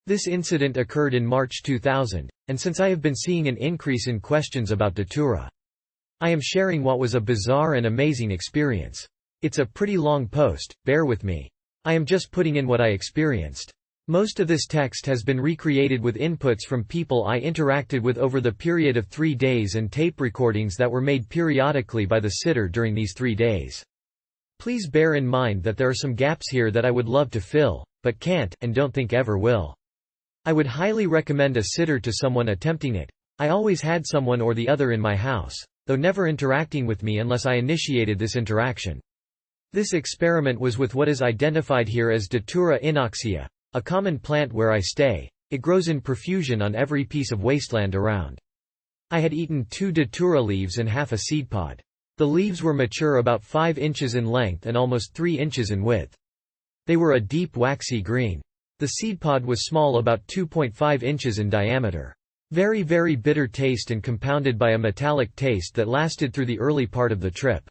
This incident occurred in March 2000, and since I have been seeing an increase in questions about Datura. I am sharing what was a bizarre and amazing experience. It's a pretty long post, bear with me. I am just putting in what I experienced. Most of this text has been recreated with inputs from people I interacted with over the period of 3 days and tape recordings that were made periodically by the sitter during these 3 days. Please bear in mind that there are some gaps here that I would love to fill, but can't, and don't think ever will. I would highly recommend a sitter to someone attempting it. I always had someone or the other in my house, though never interacting with me unless I initiated this interaction. This experiment was with what is identified here as Datura inoxia, a common plant where I stay. It grows in profusion on every piece of wasteland around. I had eaten 2 Datura leaves and half a seed pod. The leaves were mature about 5 inches in length and almost 3 inches in width. They were a deep waxy green. The seed pod was small, about 2.5 inches in diameter. Very bitter taste and compounded by a metallic taste that lasted through the early part of the trip.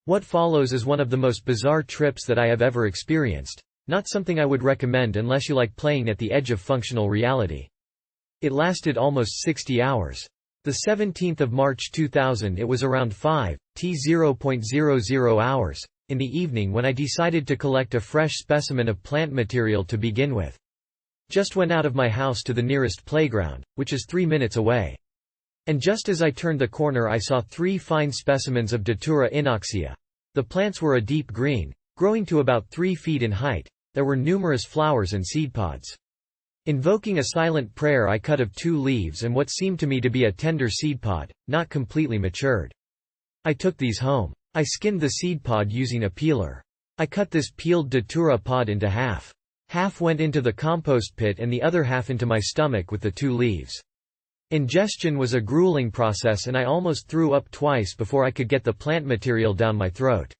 What follows is one of the most bizarre trips that I have ever experienced. Not something I would recommend unless you like playing at the edge of functional reality. It lasted almost 60 hours. The 17th of March 2000, it was around 5:00 hours in the evening when I decided to collect a fresh specimen of plant material to begin with. Just went out of my house to the nearest playground, which is 3 minutes away. And just as I turned the corner I saw 3 fine specimens of Datura inoxia. The plants were a deep green, growing to about 3 feet in height. There were numerous flowers and seed pods. Invoking a silent prayer, I cut of 2 leaves and what seemed to me to be a tender seed pod, not completely matured. I took these home. I skinned the seed pod using a peeler. I cut this peeled Datura pod into half. Half went into the compost pit and the other half into my stomach with the 2 leaves. Ingestion was a grueling process and I almost threw up twice before I could get the plant material down my throat.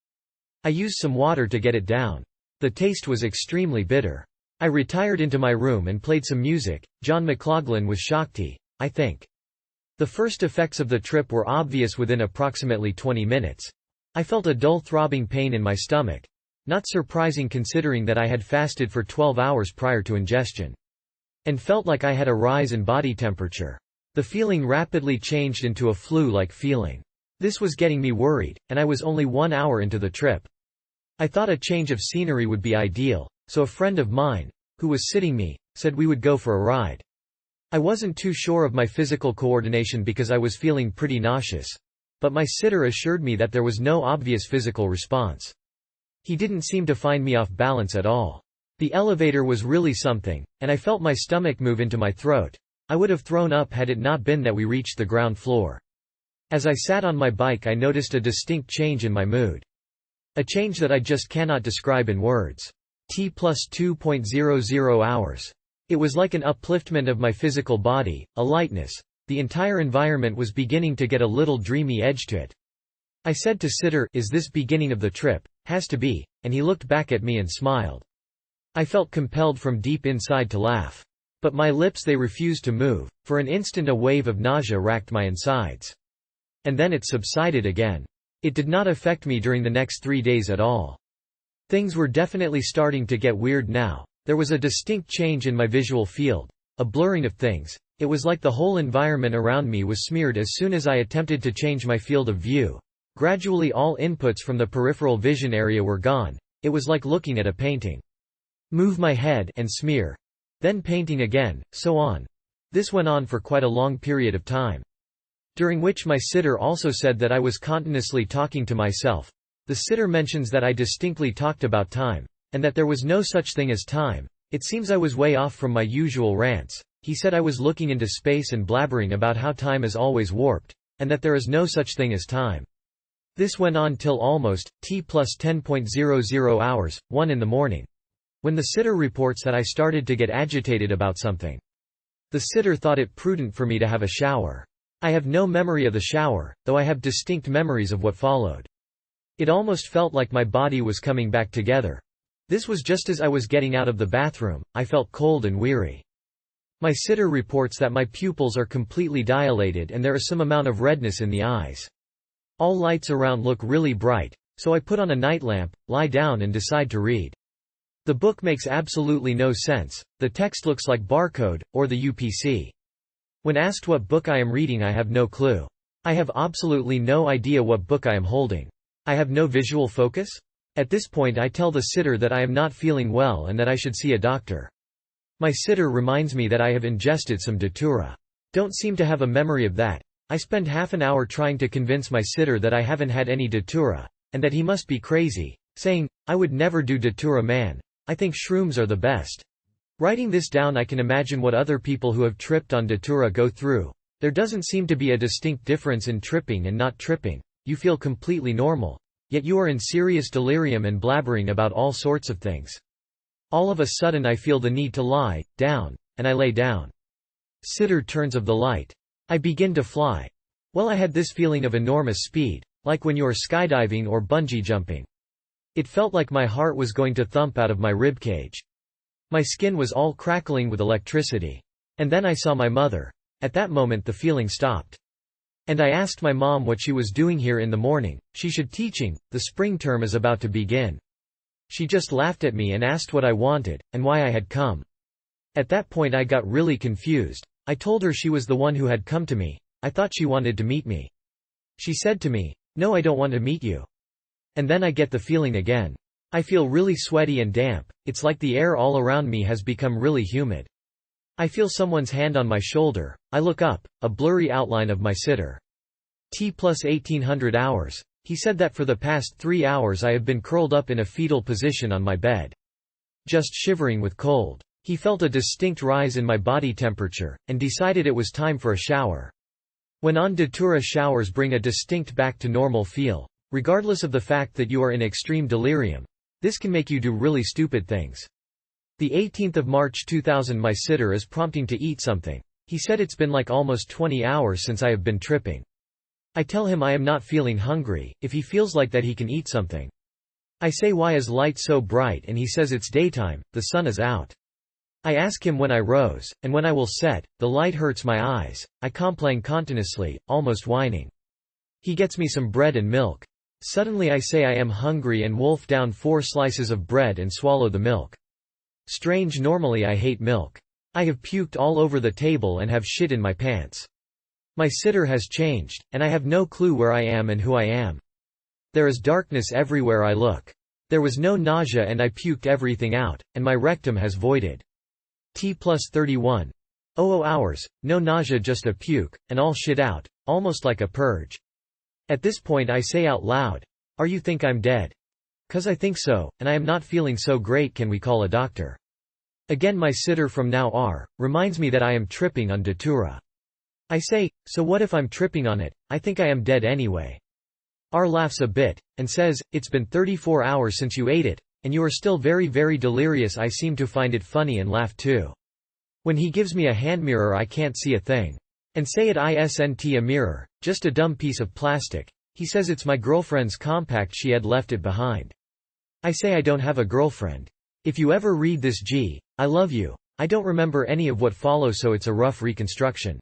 I used some water to get it down. The taste was extremely bitter. I retired into my room and played some music. John McLaughlin with Shakti, I think. The first effects of the trip were obvious within approximately 20 minutes. I felt a dull throbbing pain in my stomach. Not surprising considering that I had fasted for 12 hours prior to ingestion. And felt like I had a rise in body temperature. The feeling rapidly changed into a flu-like feeling. This was getting me worried, and I was only 1 hour into the trip. I thought a change of scenery would be ideal, so a friend of mine, who was sitting me, said we would go for a ride. I wasn't too sure of my physical coordination because I was feeling pretty nauseous. But my sitter assured me that there was no obvious physical response. He didn't seem to find me off balance at all. The elevator was really something, and I felt my stomach move into my throat. I would have thrown up had it not been that we reached the ground floor. As I sat on my bike I noticed a distinct change in my mood. A change that I just cannot describe in words. T+2.00 hours. It was like an upliftment of my physical body, a lightness. The entire environment was beginning to get a little dreamy edge to it. I said to Sitter, "Is this beginning of the trip?" "Has to be," and he looked back at me and smiled. I felt compelled from deep inside to laugh. But my lips, they refused to move. For an instant a wave of nausea racked my insides. And then it subsided again. It did not affect me during the next 3 days at all. Things were definitely starting to get weird now. There was a distinct change in my visual field. A blurring of things. It was like the whole environment around me was smeared as soon as I attempted to change my field of view. Gradually all inputs from the peripheral vision area were gone. It was like looking at a painting. Move my head and smear. Then painting again, so on. This went on for quite a long period of time. During which my sitter also said that I was continuously talking to myself. The sitter mentions that I distinctly talked about time, and that there was no such thing as time. It seems I was way off from my usual rants. He said I was looking into space and blabbering about how time is always warped, and that there is no such thing as time. This went on till almost T+10.00 hours, 1 in the morning. When the sitter reports that I started to get agitated about something. The sitter thought it prudent for me to have a shower. I have no memory of the shower, though I have distinct memories of what followed. It almost felt like my body was coming back together. This was just as I was getting out of the bathroom. I felt cold and weary. My sitter reports that my pupils are completely dilated and there is some amount of redness in the eyes. All lights around look really bright, so I put on a night lamp, lie down and decide to read. The book makes absolutely no sense, the text looks like barcode, or the UPC. When asked what book I am reading, I have no clue. I have absolutely no idea what book I am holding. I have no visual focus? At this point I tell the sitter that I am not feeling well and that I should see a doctor. My sitter reminds me that I have ingested some Datura. Don't seem to have a memory of that. I spend half an hour trying to convince my sitter that I haven't had any Datura, and that he must be crazy, saying, "I would never do Datura, man. I think shrooms are the best." Writing this down, I can imagine what other people who have tripped on Datura go through. There doesn't seem to be a distinct difference in tripping and not tripping. You feel completely normal. Yet you are in serious delirium and blabbering about all sorts of things. All of a sudden I feel the need to lie down, and I lay down. Sitter turns of the light. I begin to fly. Well, I had this feeling of enormous speed, like when you are skydiving or bungee jumping. It felt like my heart was going to thump out of my ribcage. My skin was all crackling with electricity. And then I saw my mother. At that moment the feeling stopped. And I asked my mom what she was doing here in the morning. She should teaching, the spring term is about to begin. She just laughed at me and asked what I wanted, and why I had come. At that point I got really confused. I told her she was the one who had come to me. I thought she wanted to meet me. She said to me, "No, I don't want to meet you." And then I get the feeling again. I feel really sweaty and damp, it's like the air all around me has become really humid. I feel someone's hand on my shoulder. I look up, a blurry outline of my sitter. T+1800 hours. He said that for the past 3 hours I have been curled up in a fetal position on my bed. Just shivering with cold. He felt a distinct rise in my body temperature, and decided it was time for a shower. When on Datura, showers bring a distinct back to normal feel. Regardless of the fact that you are in extreme delirium. This can make you do really stupid things. The 18th of March 2000, my sitter is prompting to eat something. He said it's been like almost 20 hours since I have been tripping. I tell him I am not feeling hungry. If he feels like that, he can eat something. I say, "Why is light so bright?" and he says it's daytime, the sun is out. I ask him when I rose, and when I will set. The light hurts my eyes. I complain continuously, almost whining. He gets me some bread and milk. Suddenly I say I am hungry and wolf down 4 slices of bread and swallow the milk. Strange, normally I hate milk. I have puked all over the table and have shit in my pants. My sitter has changed, and I have no clue where I am and who I am. There is darkness everywhere I look. There was no nausea and I puked everything out, and my rectum has voided. T+31. 00 hours, no nausea, just a puke, and all shit out, almost like a purge. At this point I say out loud, "Are you think I'm dead?" "'Cause I think so, and I am not feeling so great, can we call a doctor?" Again my sitter from now reminds me that I am tripping on Datura. I say, "So what if I'm tripping on it? I think I am dead anyway." Laughs a bit, and says, "It's been 34 hours since you ate it, and you are still very, very delirious." I seem to find it funny and laugh too. When he gives me a hand mirror I can't see a thing. And say it isn't a mirror, just a dumb piece of plastic. He says it's my girlfriend's compact, she had left it behind. I say I don't have a girlfriend. If you ever read this, I love you. I don't remember any of what follows, so it's a rough reconstruction.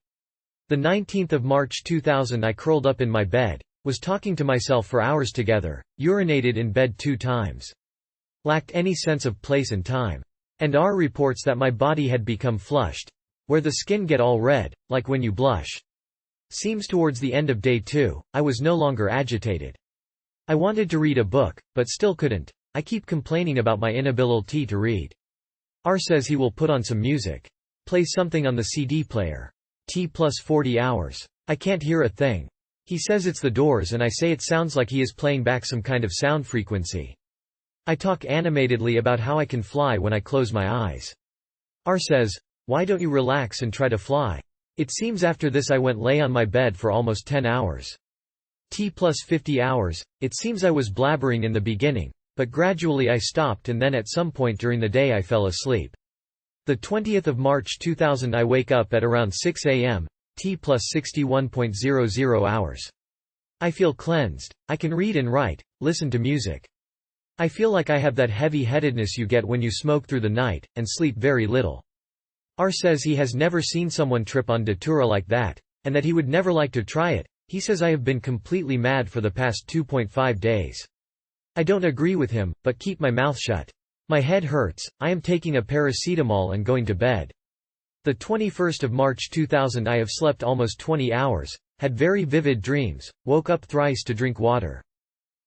The 19th of March 2000, I curled up in my bed, was talking to myself for hours together, urinated in bed 2 times. Lacked any sense of place and time. And reports that my body had become flushed. Where the skin get all red, like when you blush. Seems towards the end of day 2, I was no longer agitated. I wanted to read a book, but still couldn't. I keep complaining about my inability to read. Says he will put on some music. Play something on the CD player. T+40 hours. I can't hear a thing. He says it's the Doors and I say it sounds like he is playing back some kind of sound frequency. I talk animatedly about how I can fly when I close my eyes. Says, "Why don't you relax and try to fly?" It seems after this I went lay on my bed for almost 10 hours. T+50 hours. It seems I was blabbering in the beginning, but gradually I stopped, and then at some point during the day I fell asleep. The 20th of March 2000, I wake up at around 6 a.m. T+61.00 hours. I feel cleansed. I can read and write, listen to music. I feel like I have that heavy-headedness you get when you smoke through the night, and sleep very little. Says he has never seen someone trip on Datura like that, and that he would never like to try it. He says I have been completely mad for the past 2.5 days. I don't agree with him, but keep my mouth shut. My head hurts, I am taking a paracetamol and going to bed. The 21st of March 2000 I have slept almost 20 hours, had very vivid dreams, woke up thrice to drink water.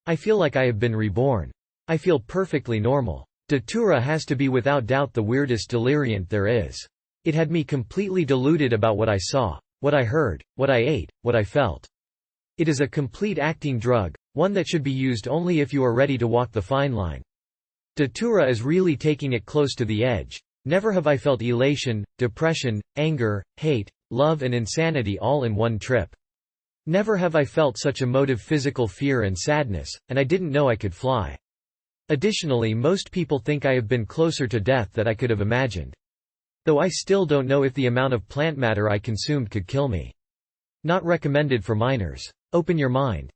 I feel like I have been reborn. I feel perfectly normal. Datura has to be without doubt the weirdest deliriant there is. It had me completely deluded about what I saw, what I heard, what I ate, what I felt. It is a complete acting drug, one that should be used only if you are ready to walk the fine line. Datura is really taking it close to the edge. Never have I felt elation, depression, anger, hate, love and insanity all in one trip. Never have I felt such emotive physical fear and sadness, and I didn't know I could fly. Additionally, most people think I have been closer to death than I could have imagined. Though I still don't know if the amount of plant matter I consumed could kill me. Not recommended for minors. Open your mind.